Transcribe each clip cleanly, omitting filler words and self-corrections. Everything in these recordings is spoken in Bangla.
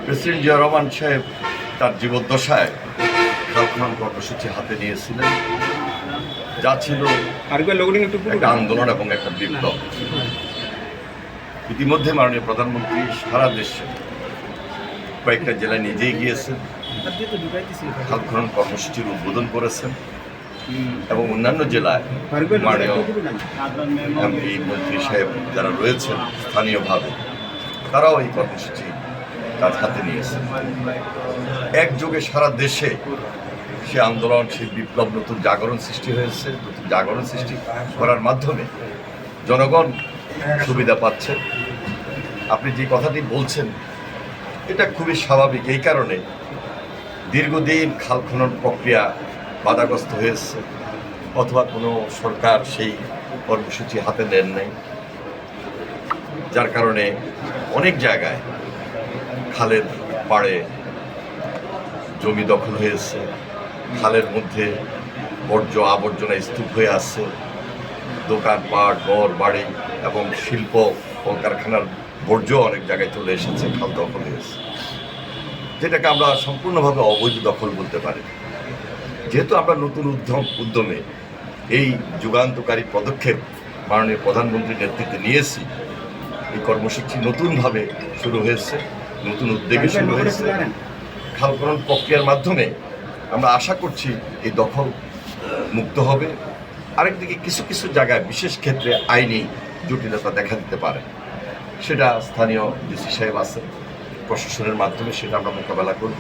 প্রেসিডেন্ট জিয়া রহমান সাহেব তার জীবদ্দশায় খাল খনন কর্মসূচি হাতে নিয়েছিলেন, যা ছিল একটা আন্দোলন এবং একটা বিপ্লব। ইতিমধ্যে মাননীয় প্রধানমন্ত্রী সারা দেশে কয়েকটা জেলায় নিজেই গিয়েছেন, খাল খনন কর্মসূচির উদ্বোধন করেছেন এবং অন্যান্য জেলায় মাননীয় এমপি মন্ত্রী সাহেব যারা রয়েছেন স্থানীয়ভাবে তারাও এই কর্মসূচি কাজ হাতে নিয়েছেন। একযোগে সারা দেশে সে আন্দোলন, সেই বিপ্লব, নতুন জাগরণ সৃষ্টি হয়েছে। নতুন জাগরণ সৃষ্টি করার মাধ্যমে জনগণ সুবিধা পাচ্ছে। আপনি যে কথাটি বলছেন এটা খুবই স্বাভাবিক, এই কারণে দীর্ঘদিন খাল খনন প্রক্রিয়া বাধাগ্রস্ত হয়েছে অথবা কোনো সরকার সেই কর্মসূচি হাতে নেন নাই, যার কারণে অনেক জায়গায় খালের পাড়ে জমি দখল হয়েছে, খালের মধ্যে বর্জ্য আবর্জনা স্তূপ হয়ে আছে, দোকানপাট, ঘর বাড়ি এবং শিল্প কলকারখানার বর্জ্য অনেক জায়গায় চলে এসেছে, খাল দখল হয়েছে, যেটাকে আমরা সম্পূর্ণভাবে অবৈধ দখল বলতে পারি। যেহেতু আমরা নতুন উদ্যমে এই যুগান্তকারী পদক্ষেপ মাননীয় প্রধানমন্ত্রীর নেতৃত্বে নিয়েছি, এই কর্মসূচি নতুনভাবে শুরু হয়েছে, নতুন উদ্যোগে শুরু হয়েছে। খাল খনন প্রক্রিয়ার মাধ্যমে আমরা আশা করছি এই দখল মুক্ত হবে। আরেকদিকে কিছু কিছু জায়গায় বিশেষ ক্ষেত্রে আইনি জটিলতা দেখা দিতে পারে, সেটা স্থানীয় ডিসি সাহেব আছে, প্রশাসনের মাধ্যমে সেটা আমরা মোকাবেলা করব।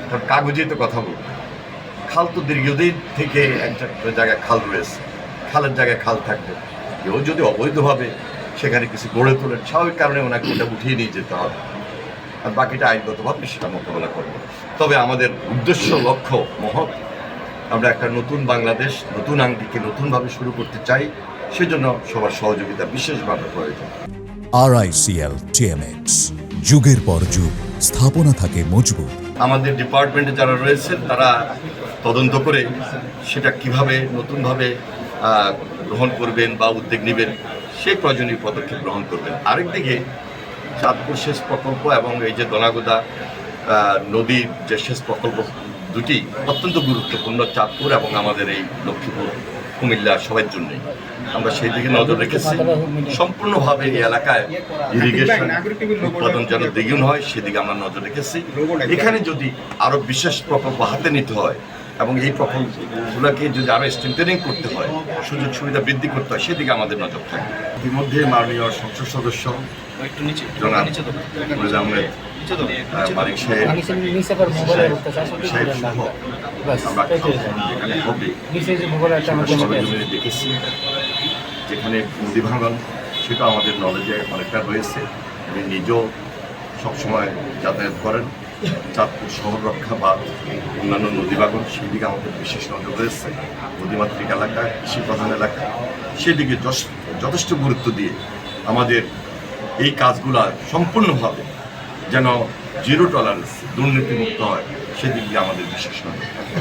কারণ কাগজে তো কথা বলব, খাল তো দীর্ঘদিন থেকে একটা জায়গায় খাল রয়েছে, খালের জায়গায় খাল থাকবে। কেউ যদি অবৈধভাবে সেখানে কিছু গড়ে তোলেন, স্বাভাবিক কারণে ওনাকে এটা উঠিয়ে নিয়ে যেতে হবে, আর বাকিটা আইনগতভাবে সেটা মোকাবেলা করব। তবে আমাদের উদ্দেশ্য, লক্ষ্য মহৎ। আমরা একটা নতুন বাংলাদেশ, নতুন আঙ্গিকে নতুনভাবে শুরু করতে চাই, সেজন্য সবার সহযোগিতা বিশেষভাবে প্রয়োজন। RICL TMX, যুগের পর যুগ স্থাপনা থাকে মজবুত। আমাদের ডিপার্টমেন্টে যারা রয়েছেন তারা তদন্ত করে সেটা কিভাবে নতুনভাবে গ্রহণ করবেন বা উদ্যোগ নেবেন, সেই প্রয়োজনীয় পদক্ষেপ গ্রহণ করবেন। আরেকদিকে চাঁদপুর সেচ প্রকল্প এবং এই যে দনাগোদা নদীর যে সেচ প্রকল্প দুটি অত্যন্ত গুরুত্বপূর্ণ চাঁদপুর এবং আমাদের এই লক্ষ্মীপুর, কুমিল্লা সবার জন্যই। আমরা সেই দিকে নজর রেখেছি, সম্পূর্ণভাবে এই এলাকায় ইরিগেশন উৎপাদন যেন দ্বিগুণ হয় সেদিকে আমরা নজর রেখেছি। এখানে যদি আরও বিশেষ প্রকল্প হাতে নিতে হয় এবং এই প্রকল্পগুলোকে যদি আরও স্ট্রেংথেনিং করতে হয়, সুযোগ সুবিধা বৃদ্ধি করতে হয়, সেদিকে আমাদের নজর থাকে। ইতিমধ্যে মাননীয় সংসদ সদস্য জনাব ফিরোজ আহমেদ মালিক সাহেব সহ আমরা যেখানে হবে সরজমিনে দেখেছি, যেখানে নদী ভাঙন সেটা আমাদের নলেজে অনেকটা রয়েছে। আমি নিজেও সবসময় যাতায়াত করেন, চাঁদপুর শহর রক্ষা বা অন্যান্য নদী ভাঙন সেদিকে আমাদের বিশেষ নজর রয়েছে। নদীমাতৃক এলাকায়, কৃষি প্রধান এলাকায় সেদিকে যথেষ্ট গুরুত্ব দিয়ে আমাদের এই কাজগুলা সম্পূর্ণভাবে যেন জিরো টলারেন্স, দুর্নীতিমুক্ত হয়, সেদিক দিয়ে আমাদের বিশেষ নজর থাকে।